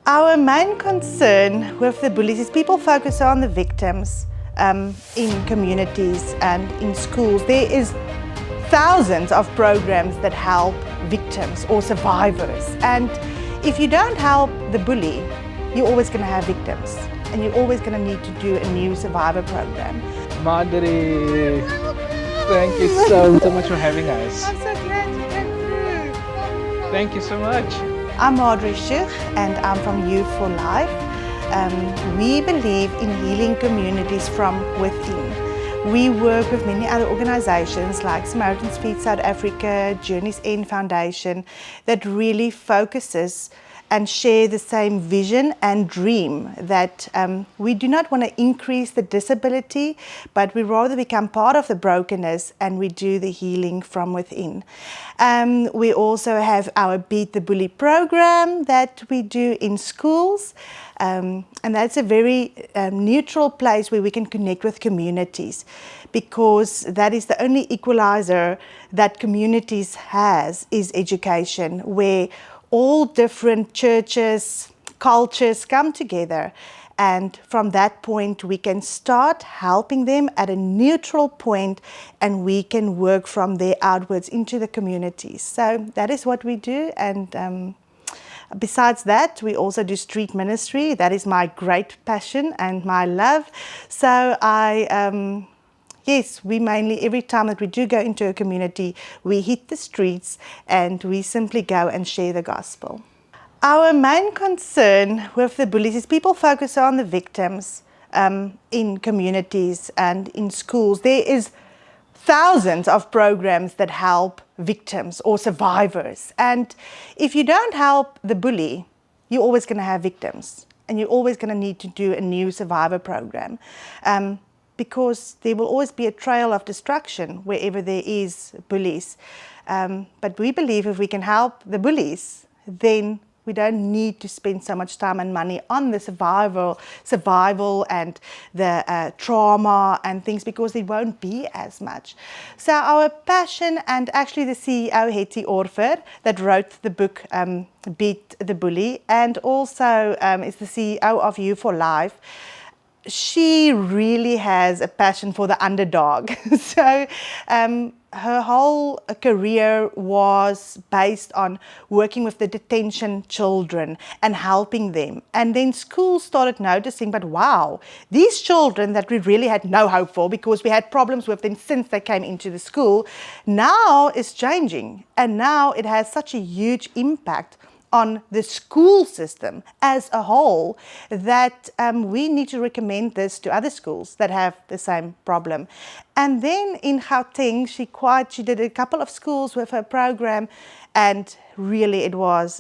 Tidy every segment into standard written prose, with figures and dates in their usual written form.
Our main concern with the bullies is people focus on the victims in communities and in schools. There is thousands of programs that help victims or survivors. And if you don't help the bully, you're always going to have victims. And you're always going to need to do a new survivor program. Madri, thank you so much for having us. I'm so glad you came through. Thank you so much. I'm Madri Schuch and I'm from Youth for Life. We believe in healing communities from within. We work with many other organizations like Samaritan's Feet South Africa, Journey's End Foundation, that really focuses and share the same vision and dream that we do not want to increase the disability, but we rather become part of the brokenness and we do the healing from within. We also have our Beat the Bully program that we do in schools. And that's a very neutral place where we can connect with communities, because that is the only equalizer that communities has is education, where all different churches, cultures come together. And from that point, we can start helping them at a neutral point and we can work from there outwards into the communities. So that is what we do. And besides that, we also do street ministry. That is my great passion and my love. So yes, we mainly, every time that we do go into a community, we hit the streets and we simply go and share the gospel. Our main concern with the bullies is people focus on the victims in communities and in schools. There is thousands of programs that help victims or survivors. And if you don't help the bully, you're always going to have victims. And you're always going to need to do a new survivor program. Because there will always be a trail of destruction wherever there is bullies. But we believe if we can help the bullies, then we don't need to spend so much time and money on the survival and the trauma and things, because it won't be as much. So our passion, and actually the CEO, Hetty Orfer, that wrote the book Beat the Bully, and also is the CEO of Youth for Life, she really has a passion for the underdog. So her whole career was based on working with the detention children and helping them. And then schools started noticing, but wow, these children that we really had no hope for because we had problems with them since they came into the school, now is changing. And now it has such a huge impact on the school system as a whole that we need to recommend this to other schools that have the same problem. And then in Gauteng, she did a couple of schools with her program, and really it was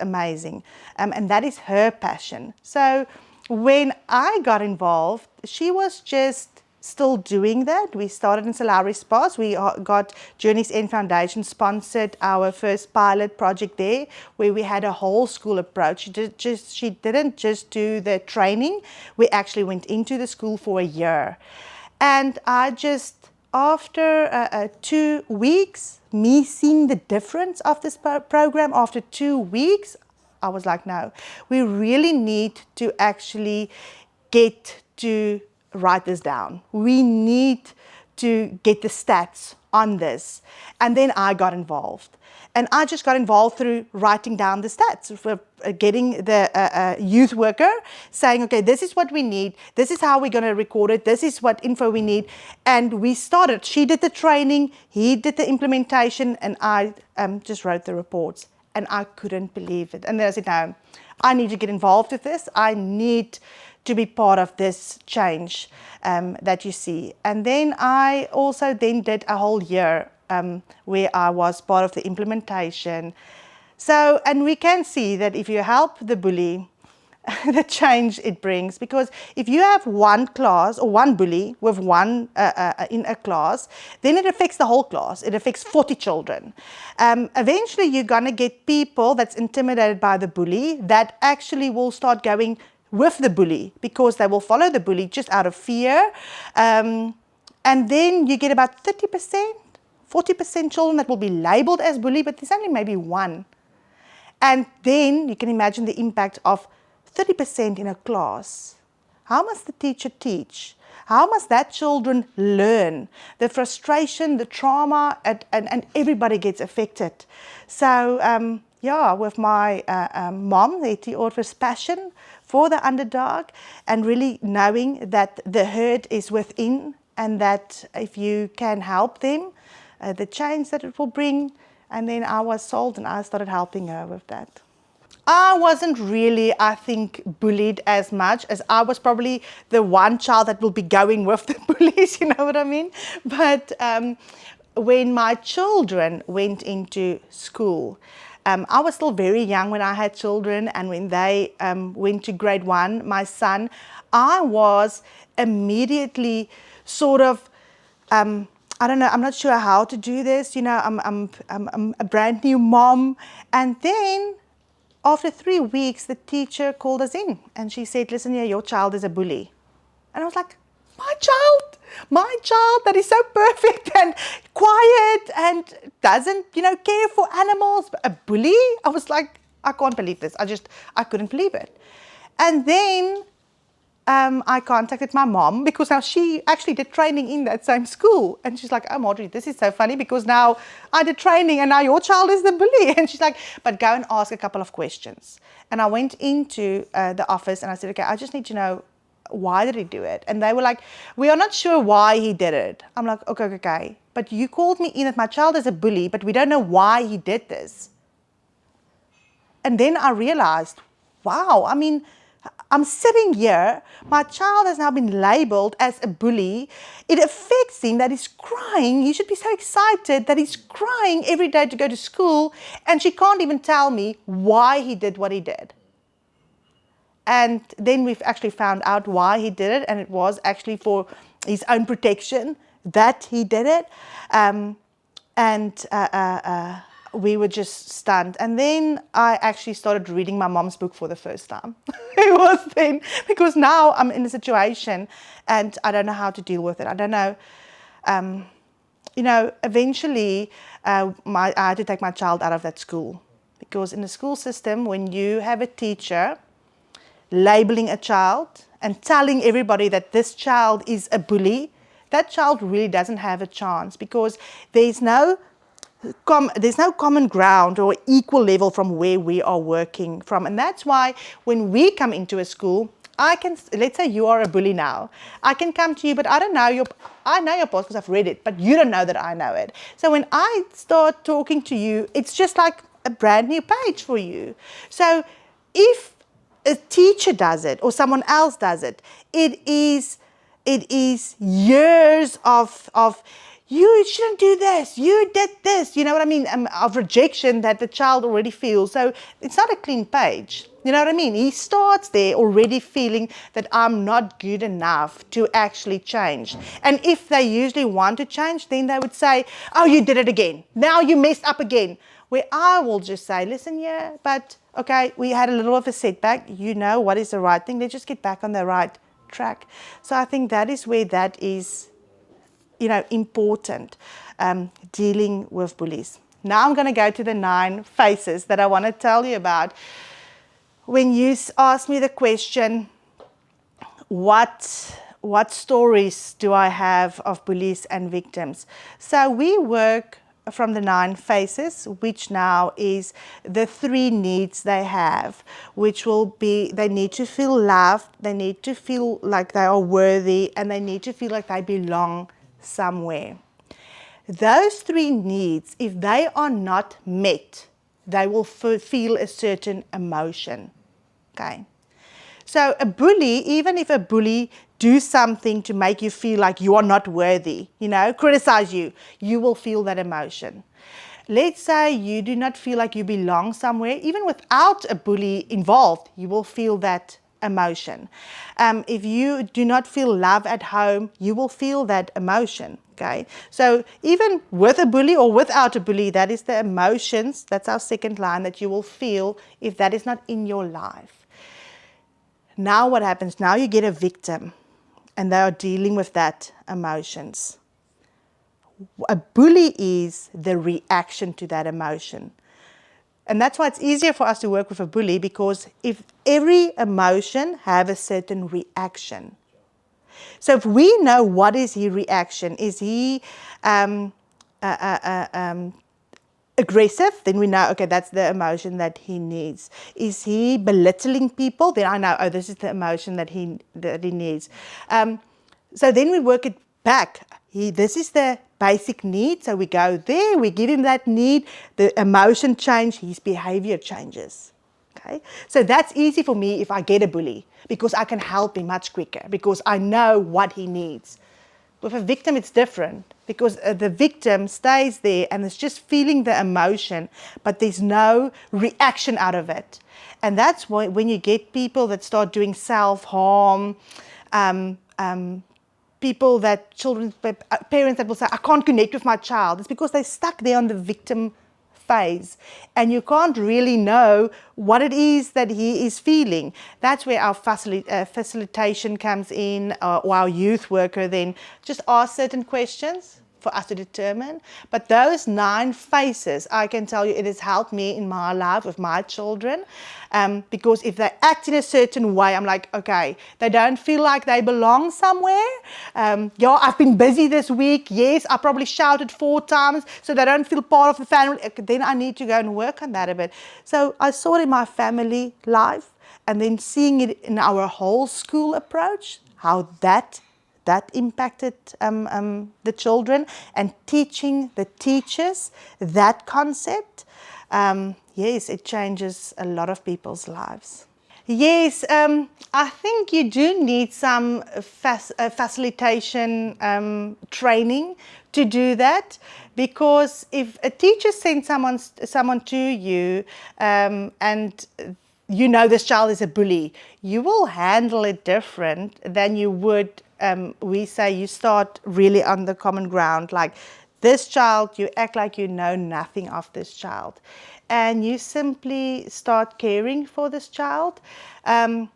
amazing. And that is her passion. So when I got involved, she was just still doing that. We started in Salari Spas. We got Journey's End Foundation sponsored our first pilot project there, where we had a whole school approach. She didn't just do the training. We actually went into the school for a year. And I just, after 2 weeks, me seeing the difference of this program, after 2 weeks, I was like, no, we really need to actually get to write this down. We need to get the stats on this. And then I got involved. And I just got involved through writing down the stats, for getting the youth worker saying, okay, this is what we need. This is how we're going to record it. This is what info we need. And we started. She did the training. He did the implementation. And I just wrote the reports. And I couldn't believe it. And then I said, no, I need to get involved with this. I need to be part of this change that you see. And then I also did a whole year where I was part of the implementation. So, and we can see that if you help the bully, the change it brings, because if you have one class or one bully with one in a class, then it affects the whole class. It affects 40 children. Eventually you're gonna get people that's intimidated by the bully that actually will start going with the bully, because they will follow the bully just out of fear. And then you get about 30%, 40% children that will be labeled as bully, but there's only maybe one. And then you can imagine the impact of 30% in a class. How must the teacher teach? How must that children learn? The frustration, the trauma, and everybody gets affected. So, yeah, with my mom, the author's passion for the underdog, and really knowing that the hurt is within, and that if you can help them, the change that it will bring. And then I was sold and I started helping her with that. I wasn't really, I think, bullied as much, as I was probably the one child that will be going with the bullies, you know what I mean? But when my children went into school, I was still very young when I had children, and when they went to grade 1, my son, I was immediately sort of, I don't know, I'm not sure how to do this, you know, I'm a brand new mom. And then after 3 weeks, the teacher called us in and she said, listen here, your child is a bully. And I was like, my child that is so perfect and quiet and doesn't, you know, care for animals, a bully? I was like, I can't believe this. I couldn't believe it. And then I contacted my mom, because now she actually did training in that same school. And she's like, oh, Madri, this is so funny, because now I did training and now your child is the bully. And she's like, but go and ask a couple of questions. And I went into the office and I said, okay, I just need to know, why did he do it? And they were like, we are not sure why he did it. I'm like, okay. But you called me in that my child is a bully, but we don't know why he did this. And then I realized, wow, I mean, I'm sitting here, my child has now been labeled as a bully. It affects him that he's crying. He should be so excited that he's crying every day to go to school, and she can't even tell me why he did what he did. And then we've actually found out why he did it, and it was actually for his own protection that he did it. We were just stunned. And then I actually started reading my mom's book for the first time. It was then, because now I'm in a situation and I don't know how to deal with it. I don't know. You know, eventually I had to take my child out of that school, because in the school system, when you have a teacher labeling a child and telling everybody that this child is a bully, that child really doesn't have a chance, because there's no common ground or equal level from where we are working from. And that's why when we come into a school, let's say you are a bully now, I can come to you, but I know your past because I've read it, but you don't know that I know it. So when I start talking to you, it's just like a brand new page for you. So if a teacher does it or someone else does it, it is years of you shouldn't do this, you did this, you know what I mean, of rejection that the child already feels. So it's not a clean page, you know what I mean? He starts there already feeling that I'm not good enough to actually change. And if they usually want to change, then they would say, oh, you did it again, now you messed up again. Where I will just say, listen, yeah, but okay, we had a little of a setback, you know what is the right thing, let's just get back on the right track. So I think that is where that is, you know, important, dealing with bullies. Now I'm going to go to the 9 faces that I want to tell you about. When you ask me the question, what stories do I have of bullies and victims? So we work from the 9 phases, which now is the 3 needs they have, which will be, they need to feel loved, they need to feel like they are worthy, and they need to feel like they belong somewhere. Those 3 needs, if they are not met, they will feel a certain emotion. Okay. So a bully, even if a bully do something to make you feel like you are not worthy, you know, criticize you, you will feel that emotion. Let's say you do not feel like you belong somewhere, even without a bully involved, you will feel that emotion. If you do not feel love at home, you will feel that emotion. Okay, so even with a bully or without a bully, that is the emotions, that's our second line, that you will feel if that is not in your life. Now what happens? Now you get a victim and they are dealing with that emotions. A bully is the reaction to that emotion. And that's why it's easier for us to work with a bully, because if every emotion have a certain reaction. So if we know what is his reaction, is he aggressive, then we know, okay, that's the emotion that he needs. Is he belittling people? Then I know, oh, this is the emotion that he needs. So then we work it back. This is the basic need. So we go there, we give him that need, the emotion change, his behavior changes. Okay? So that's easy for me if I get a bully, because I can help him much quicker, because I know what he needs. With a victim, it's different, because the victim stays there and is just feeling the emotion, but there's no reaction out of it. And that's why when you get people that start doing self-harm, parents that will say, I can't connect with my child, it's because they're stuck there on the victim phase, and you can't really know what it is that he is feeling. That's where our facilitation comes in, or our youth worker then just ask certain questions for us to determine. But those 9 phases, I can tell you, it has helped me in my life with my children, because if they act in a certain way, I'm like, okay, they don't feel like they belong somewhere. Yeah, I've been busy this week. Yes, I probably shouted 4 times, so they don't feel part of the family. Then I need to go and work on that a bit. So I saw it in my family life, and then seeing it in our whole school approach, how that impacted the children, and teaching the teachers that concept. Yes, it changes a lot of people's lives. Yes, I think you do need some facilitation training to do that, because if a teacher sends someone to you and you know this child is a bully, you will handle it different than you would. We say you start really on the common ground, like this child, you act like you know nothing of this child, and you simply start caring for this child. And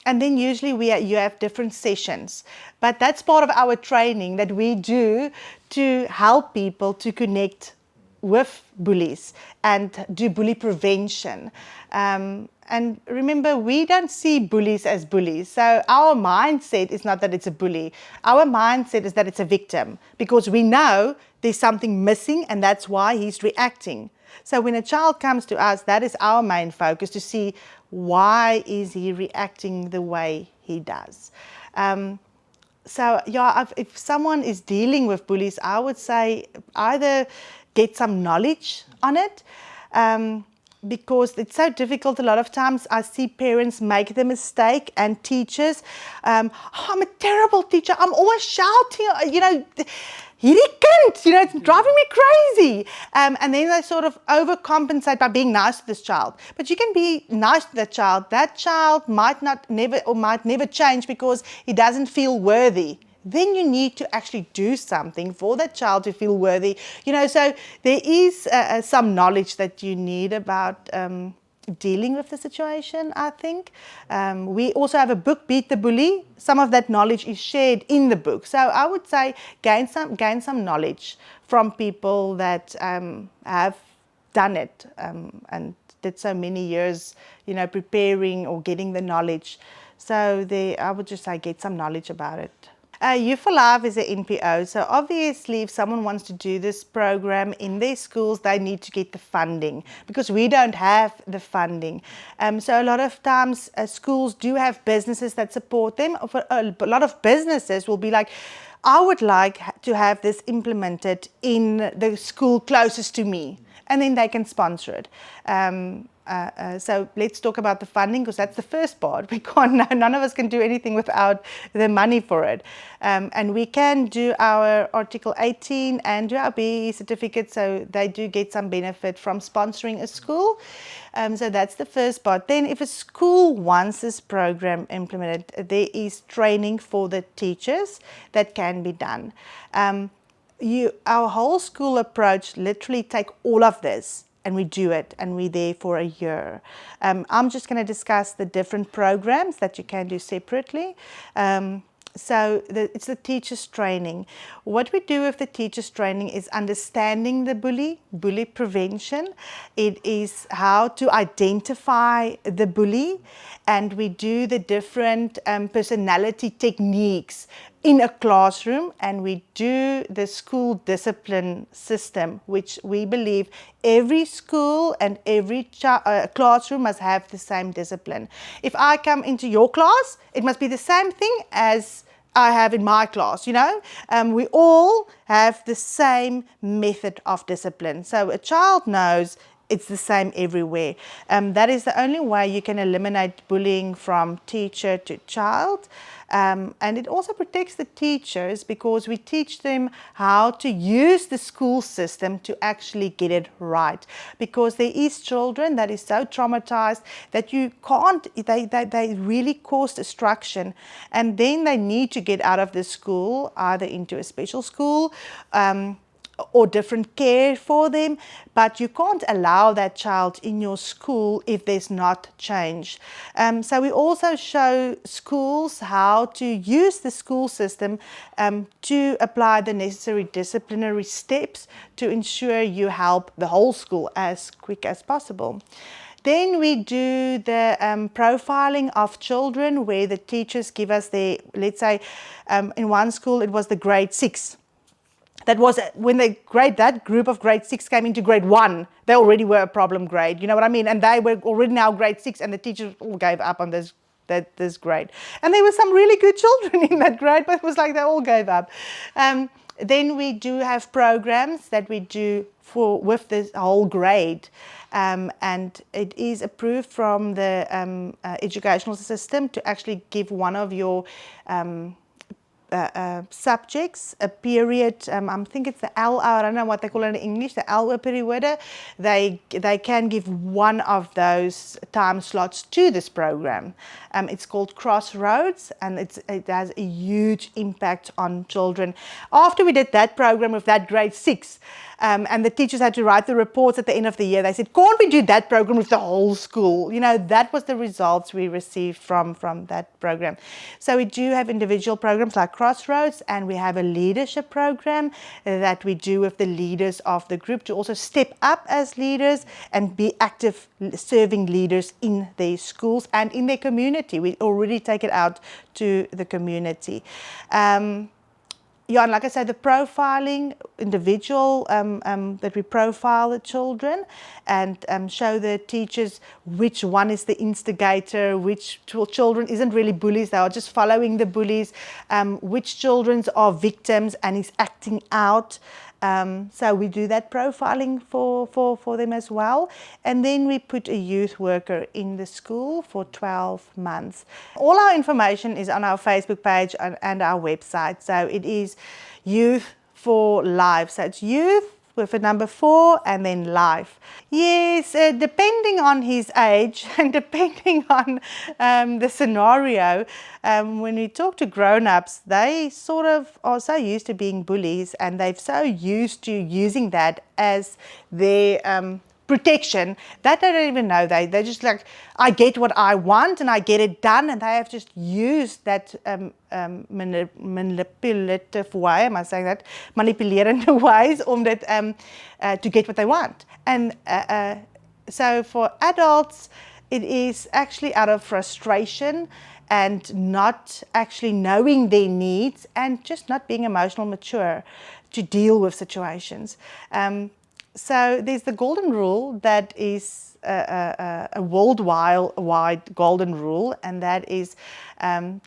then usually you have different sessions, but that's part of our training that we do to help people to connect with bullies and do bully prevention. And remember, we don't see bullies as bullies. So our mindset is not that it's a bully. Our mindset is that it's a victim, because we know there's something missing, and that's why he's reacting. So when a child comes to us, that is our main focus, to see why is he reacting the way he does. So yeah, if someone is dealing with bullies, I would say either get some knowledge on it, because it's so difficult. A lot of times I see parents make the mistake, and teachers, I'm a terrible teacher, I'm always shouting, hierdie kind, it's driving me crazy. And then they sort of overcompensate by being nice to this child. But you can be nice to that child. That child might never change because he doesn't feel worthy. Then you need to actually do something for that child to feel worthy. So there is some knowledge that you need about dealing with the situation, I think. We also have a book, Beat the Bully. Some of that knowledge is shared in the book. So I would say gain some knowledge from people that have done it and did so many years, preparing or getting the knowledge. So I would just say get some knowledge about it. Youth for Life is an NPO, so obviously if someone wants to do this program in their schools, they need to get the funding, because we don't have the funding. So a lot of times schools do have businesses that support them. A lot of businesses will be like, I would like to have this implemented in the school closest to me, and then they can sponsor it. So let's talk about the funding, because that's the first part. None of us can do anything without the money for it. And we can do our Article 18 and do our BE certificate, so they do get some benefit from sponsoring a school. So that's the first part. Then if a school wants this program implemented, there is training for the teachers that can be done. Our whole school approach literally take all of this, and we do it, and we're there for a year. I'm just going to discuss the different programs that you can do separately. It's the teacher's training. What we do with the teacher's training is understanding the bully prevention. It is how to identify the bully, and we do the different personality techniques in a classroom, and we do the school discipline system, which we believe every school and every classroom must have the same discipline. If I come into your class, it must be the same thing as I have in my class, you know. We all have the same method of discipline. So a child knows it's the same everywhere. That is the only way you can eliminate bullying from teacher to child. And it also protects the teachers because we teach them how to use the school system to actually get it right. Because there is children that is so traumatized that you can't, they really cause destruction. And then they need to get out of the school, either into a special school, or different care for them, but you can't allow that child in your school if there's not change. So we also show schools how to use the school system to apply the necessary disciplinary steps to ensure you help the whole school as quick as possible. Then we do the profiling of children, where the teachers give us their, let's say, in one school it was the grade 6. That was when that group of grade 6 came into grade 1, they already were a problem grade, you know what I mean? And they were already now grade 6, and the teachers all gave up on this grade. And there were some really good children in that grade, but it was like they all gave up. Then we do have programs that we do with this whole grade, and it is approved from the educational system to actually give one of your subjects a period. I think it's the L, I don't know what they call it in English, the L periode. They can give one of those time slots to this program. It's called Crossroads, and it has a huge impact on children. After we did that program with that grade 6, and the teachers had to write the reports at the end of the year, they said, can't we do that program with the whole school? You know, that was the results we received from that program. So we do have individual programs like Crossroads, and we have a leadership program that we do with the leaders of the group to also step up as leaders and be active serving leaders in their schools and in their community. We already take it out to the community. And like I said, the profiling, individual, that we profile the children and show the teachers which one is the instigator, which children isn't really bullies, they are just following the bullies, which children are victims and is acting out. So we do that profiling for them as well. And then we put a youth worker in the school for 12 months. All our information is on our Facebook page and our website. So it is Youth for Life. So it's youth with a number 4 and then life. Yes, depending on his age and depending on the scenario, when we talk to grown-ups, they sort of are so used to being bullies, and they're so used to using that as their protection that they don't even know. They're just like, I get what I want and I get it done, and they have just used that manipulative way, am I saying that? Manipulerende ways om dit to get what they want. And so for adults, it is actually out of frustration and not actually knowing their needs and just not being emotional mature to deal with situations. So there's the golden rule that is a worldwide golden rule, and that is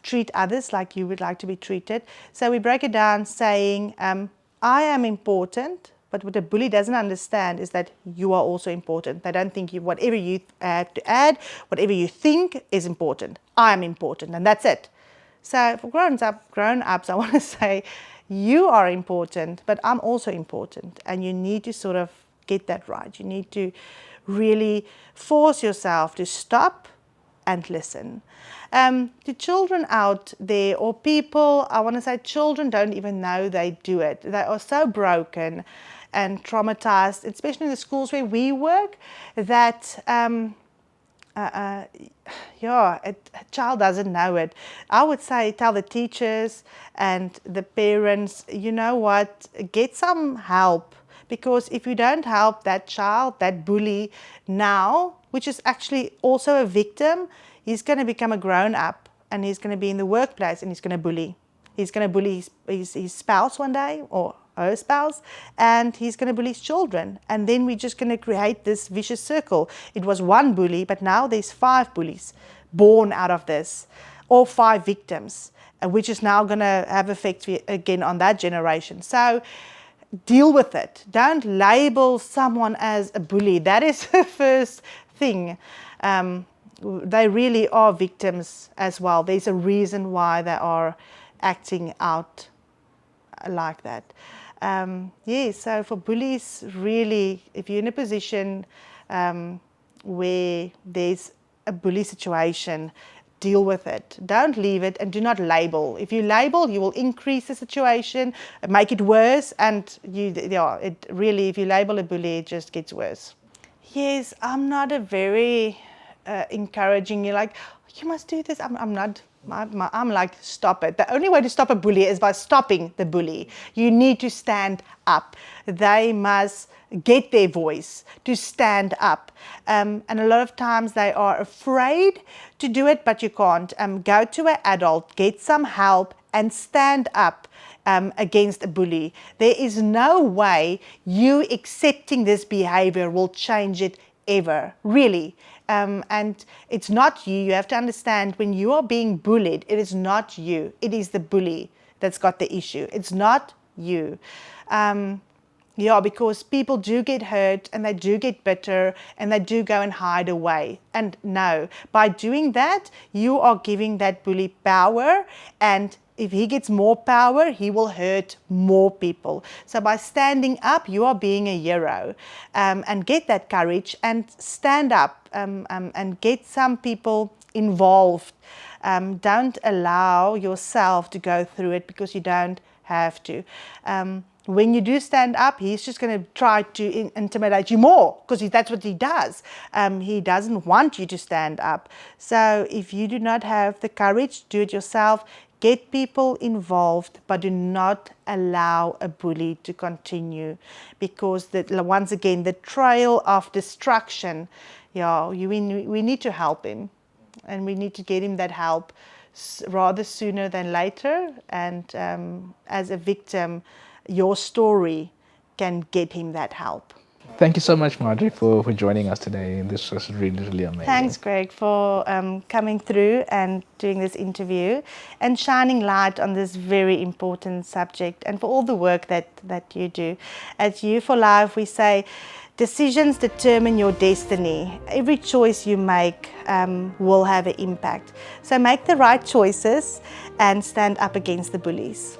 treat others like you would like to be treated. So we break it down saying, I am important, but what a bully doesn't understand is that you are also important. They don't think whatever you have to add, whatever you think is important. I am important, and that's it. So for grown-ups, I want to say, you are important, but I'm also important, and you need to sort of get that right. You need to really force yourself to stop and listen. To children out there, or people, I want to say children don't even know they do it. They are so broken and traumatized, especially in the schools where we work, that yeah, a child doesn't know it. I would say tell the teachers and the parents, you know what, get some help. Because if you don't help that child, that bully now, which is actually also a victim, he's going to become a grown up and he's going to be in the workplace and he's going to bully. He's going to bully his spouse one day or her spouse, and he's going to bully his children. And then we're just going to create this vicious circle. It was one bully, but now there's 5 bullies born out of this, or 5 victims, which is now going to have effect again on that generation. So deal with it. Don't label someone as a bully. That is the first thing. They really are victims as well. There's a reason why they are acting out like that. So for bullies, really, if you're in a position where there's a bully situation, deal with it. Don't leave it, and do not label. If you label, you will increase the situation, make it worse, and it really, if you label a bully, it just gets worse. Yes, I'm not a very encouraging, you're like, you must do this. I'm not. I'm like, stop it. The only way to stop a bully is by stopping the bully. You need to stand up. They must get their voice to stand up. And a lot of times they are afraid to do it, but you can't. Go to an adult, get some help, and stand up against a bully. There is no way you accepting this behavior will change it ever, really. And it's not you. You have to understand, when you are being bullied, it is not you. It is the bully that's got the issue. It's not you. Because people do get hurt and they do get bitter and they do go and hide away. And no, by doing that, you are giving that bully power, and if he gets more power, he will hurt more people. So by standing up, you are being a hero. And get that courage and stand up and get some people involved. Don't allow yourself to go through it, because you don't have to. When you do stand up, he's just going to try to intimidate you more, because that's what he does. He doesn't want you to stand up. So if you do not have the courage, do it yourself. Get people involved, but do not allow a bully to continue, because once again, the trail of destruction, we need to help him, and we need to get him that help rather sooner than later. And as a victim, your story can get him that help. Thank you so much, Madri, for joining us today. This was really, really amazing. Thanks, Greg, for coming through and doing this interview and shining light on this very important subject, and for all the work that you do. At You for Life, we say, decisions determine your destiny. Every choice you make will have an impact. So make the right choices and stand up against the bullies.